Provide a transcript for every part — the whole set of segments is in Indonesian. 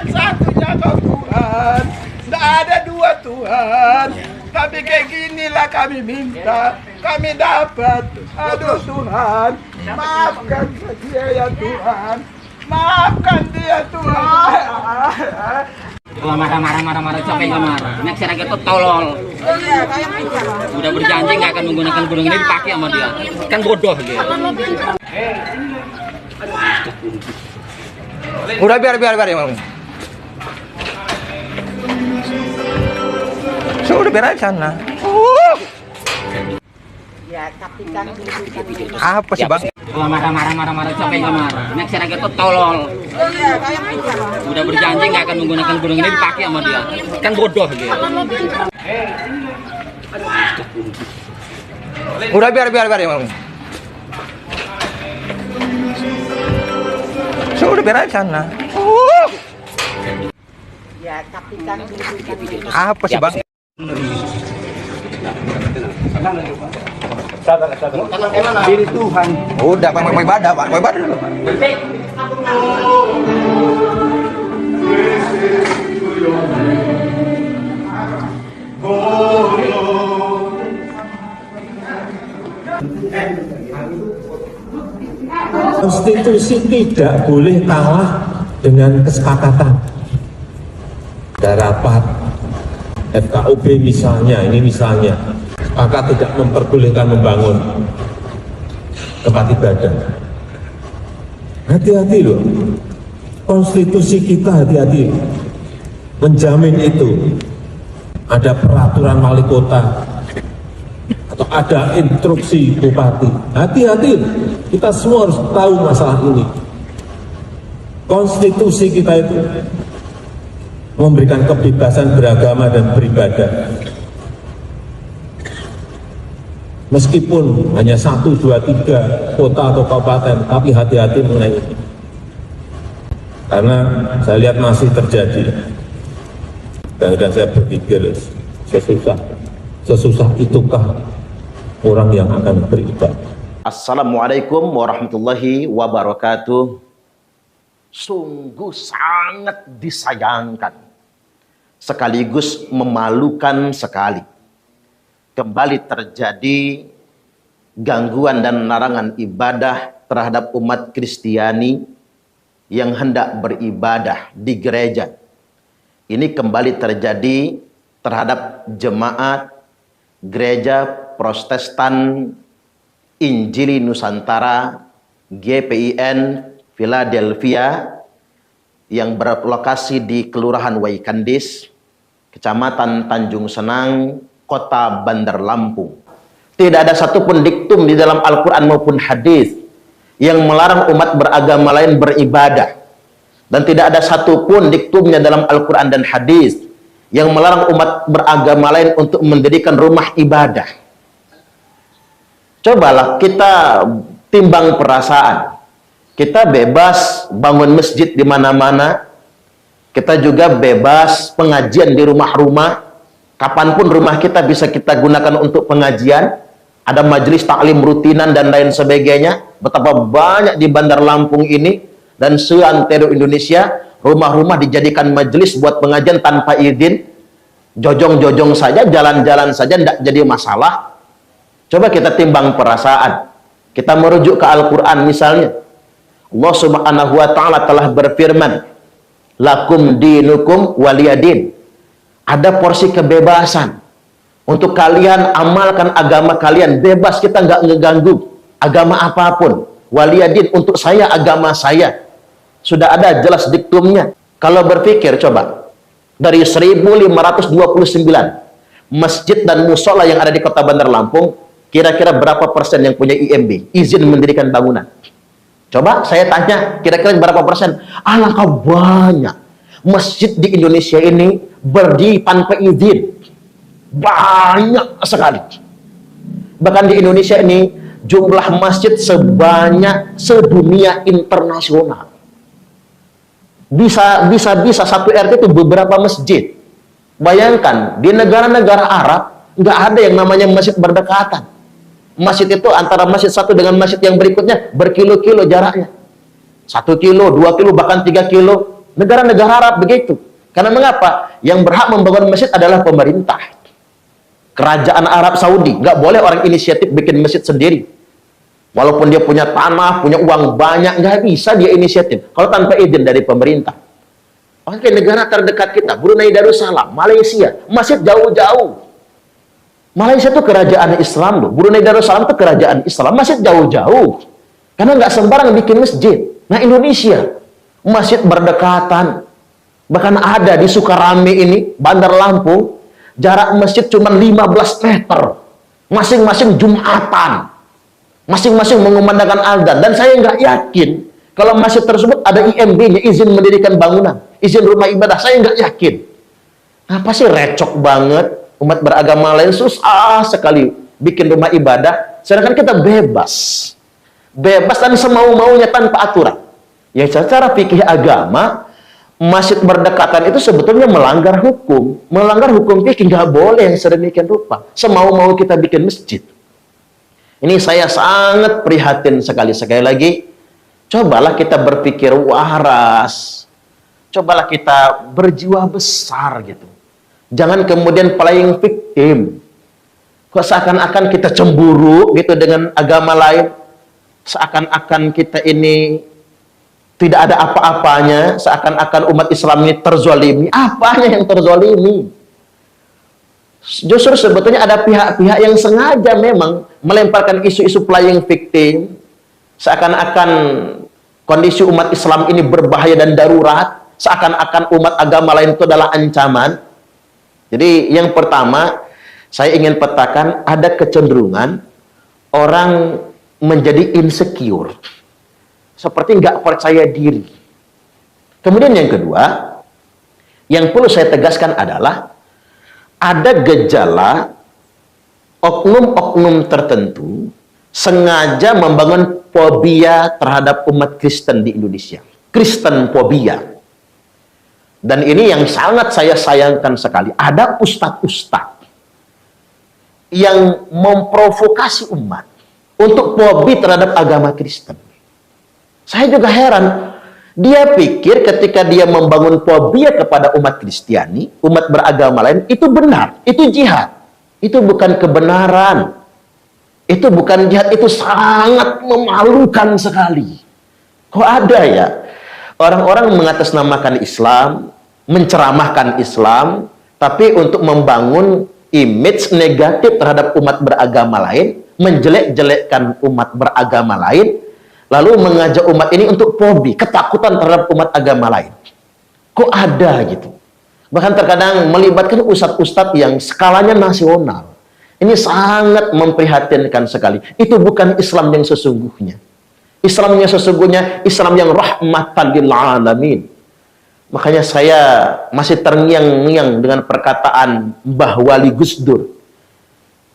Satu-satunya kau Tuhan, tidak ada dua Tuhan. Tapi kayak ginilah kami minta, kami dapat. Aduh Tuhan, maafkan dia ya Tuhan, maafkan dia Tuhan. Kalau marah, siapa yang marah? Nek si rakyat itu tolol. Udah berjanji nggak akan menggunakan gunung ini, dipakai sama dia. Kan bodoh dia. Udah biar ya Bang. Sudah biar aja sana. Ya, tapi kan Apa sih Bang? Kalau marah, siapa yang marah? Nek si rakyat itu tolol. Udah berjanji nggak akan menggunakan gunung ini, dipakai sama dia. Kan bodoh dia. Udah biar ya Bang. Sudah biar aja sana. ya, tapi kan Apa sih Bang? Diri Tuhan. Udah Bang, mau ibadah Pak, mau ibadah dulu. Konstitusi tidak boleh kalah dengan kesepakatan. Ada rapat FKUB misalnya, sepakat tidak memperbolehkan membangun tempat ibadah. Hati-hati loh, konstitusi kita hati-hati menjamin itu. Ada peraturan wali kota atau ada instruksi bupati. Hati-hati, kita semua harus tahu masalah ini. Konstitusi kita itu memberikan kebebasan beragama dan beribadah. Meskipun hanya 1, 2, 3 kota atau kabupaten, tapi hati-hati mengenai ini. Karena saya lihat masih terjadi. Dan saya berpikir sesusah itukah orang yang akan beribadah. Assalamualaikum warahmatullahi wabarakatuh. Sungguh sangat disayangkan, sekaligus memalukan sekali. Kembali terjadi gangguan dan larangan ibadah terhadap umat Kristiani yang hendak beribadah di gereja. Ini kembali terjadi terhadap jemaat Gereja Protestan Injili Nusantara GPIN Philadelphia yang berlokasi di Kelurahan Waikandis, Kecamatan Tanjung Senang, Kota Bandar Lampung. Tidak ada satupun diktum di dalam Al-Quran maupun hadis yang melarang umat beragama lain beribadah. Dan tidak ada satupun diktumnya dalam Al-Quran dan hadis yang melarang umat beragama lain untuk mendirikan rumah ibadah. Cobalah kita timbang perasaan. Kita bebas bangun masjid di mana-mana. Kita juga bebas pengajian di rumah-rumah. Kapanpun rumah kita bisa kita gunakan untuk pengajian. Ada majelis taklim rutinan dan lain sebagainya. Betapa banyak di Bandar Lampung ini dan seantero Indonesia, rumah-rumah dijadikan majelis buat pengajian tanpa izin. Jojong-jojong saja, jalan-jalan saja, tidak jadi masalah. Coba kita timbang perasaan. Kita merujuk ke Al-Quran misalnya. Allah Subhanahu wa ta'ala telah berfirman, lakum dinukum waliyadin. Ada porsi kebebasan untuk kalian amalkan agama kalian, bebas, kita nggak ngeganggu agama apapun. Waliyadin, untuk saya agama saya. Sudah ada jelas diktumnya. Kalau berpikir coba, dari 1529 masjid dan musola yang ada di Kota Bandar Lampung, kira-kira berapa persen yang punya IMB, izin mendirikan bangunan? Coba saya tanya, kira-kira berapa persen? Alangkah banyak masjid di Indonesia ini berdiri tanpa izin. Banyak sekali. Bahkan di Indonesia ini jumlah masjid sebanyak sedunia internasional. Bisa satu RT itu beberapa masjid. Bayangkan di negara-negara Arab nggak ada yang namanya masjid berdekatan. Masjid itu antara masjid satu dengan masjid yang berikutnya berkilo-kilo jaraknya. 1 kilo, 2 kilo, bahkan 3 kilo. Negara-negara Arab begitu. Karena mengapa? Yang berhak membangun masjid adalah pemerintah. Kerajaan Arab Saudi. Nggak boleh orang inisiatif bikin masjid sendiri. Walaupun dia punya tanah, punya uang banyak, nggak bisa dia inisiatif. Kalau tanpa izin dari pemerintah. Oke, negara terdekat kita, Brunei Darussalam, Malaysia, masjid jauh-jauh. Malaysia itu kerajaan Islam loh. Brunei Darussalam itu kerajaan Islam, masjid jauh-jauh. Karena nggak sembarang bikin masjid. Nah, Indonesia, masjid berdekatan. Bahkan ada di Sukarame ini, Bandar Lampung, jarak masjid cuma 15 meter. Masing-masing Jumatan. Masing-masing mengumandangkan azan. Dan saya nggak yakin kalau masjid tersebut ada IMB-nya, izin mendirikan bangunan, izin rumah ibadah. Saya nggak yakin. Apa sih recok banget? Umat beragama lain susah sekali bikin rumah ibadah. Sedangkan kita bebas. Bebas dan semau-maunya tanpa aturan. Ya, secara fikih agama, masjid berdekatan itu sebetulnya melanggar hukum. Melanggar hukum fikih, nggak boleh yang sedemikian rupa. Semau-mau kita bikin masjid. Ini saya sangat prihatin sekali. Sekali lagi, cobalah kita berpikir waras. Cobalah kita berjiwa besar gitu. Jangan kemudian playing victim. Kok seakan-akan kita cemburu gitu dengan agama lain. Seakan-akan kita ini tidak ada apa-apanya. Seakan-akan umat Islam ini terzolimi. Apanya yang terzolimi? Justru sebetulnya ada pihak-pihak yang sengaja memang melemparkan isu-isu playing victim. Seakan-akan kondisi umat Islam ini berbahaya dan darurat. Seakan-akan umat agama lain itu adalah ancaman. Jadi yang pertama, saya ingin petakan ada kecenderungan orang menjadi insecure. Seperti nggak percaya diri. Kemudian yang kedua, yang perlu saya tegaskan adalah ada gejala oknum-oknum tertentu sengaja membangun fobia terhadap umat Kristen di Indonesia. Kristen fobia. Dan ini yang sangat saya sayangkan sekali. Ada ustadz-ustadz yang memprovokasi umat untuk fobi terhadap agama Kristen. Saya juga heran. Dia pikir ketika dia membangun fobia kepada umat Kristiani, umat beragama lain, itu benar. Itu jihad. Itu bukan kebenaran. Itu bukan jihad. Itu sangat memalukan sekali. Kok ada ya? Orang-orang mengatasnamakan Islam, menceramahkan Islam, tapi untuk membangun image negatif terhadap umat beragama lain, menjelek-jelekkan umat beragama lain, lalu mengajak umat ini untuk fobi, ketakutan terhadap umat agama lain. Kok ada gitu? Bahkan terkadang melibatkan ustadz-ustadz yang skalanya nasional. Ini sangat memprihatinkan sekali. Itu bukan Islam yang sesungguhnya. Islam yang sesungguhnya, Islam yang rahmatan lil alamin. Makanya saya masih terngiang-ngiang dengan perkataan Mbah Wali Gusdur.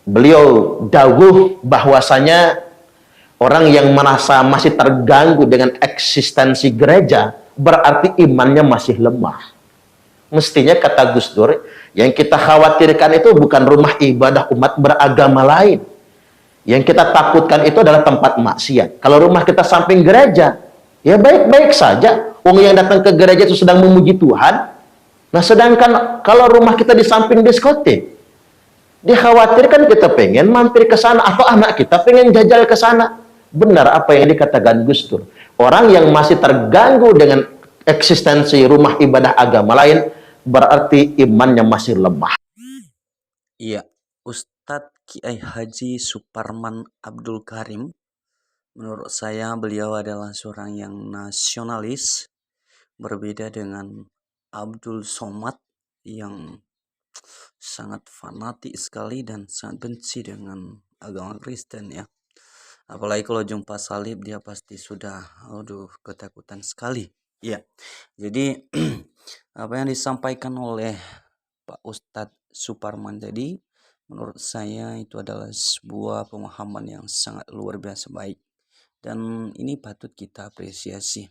Beliau dawuh bahwasanya orang yang merasa masih terganggu dengan eksistensi gereja, berarti imannya masih lemah. Mestinya kata Gus Dur, yang kita khawatirkan itu bukan rumah ibadah umat beragama lain. Yang kita takutkan itu adalah tempat maksiat. Kalau rumah kita samping gereja, ya baik-baik saja. Orang yang datang ke gereja itu sedang memuji Tuhan. Nah, sedangkan kalau rumah kita di samping diskotik, dikhawatirkan kita pengen mampir ke sana, atau anak kita pengen jajal ke sana. Benar apa yang dikatakan Gus Dur. Orang yang masih terganggu dengan eksistensi rumah ibadah agama lain, berarti imannya masih lemah. Iya, Ustadz Kiai Haji Suparman Abdul Karim, menurut saya beliau adalah seorang yang nasionalis, berbeda dengan Abdul Somad yang sangat fanatik sekali dan sangat benci dengan agama Kristen ya. Apalagi kalau jumpa salib dia pasti sudah ketakutan sekali. Iya. Jadi apa yang disampaikan oleh Pak Ustadz Suparman tadi, menurut saya itu adalah sebuah pemahaman yang sangat luar biasa baik. Dan ini patut kita apresiasi.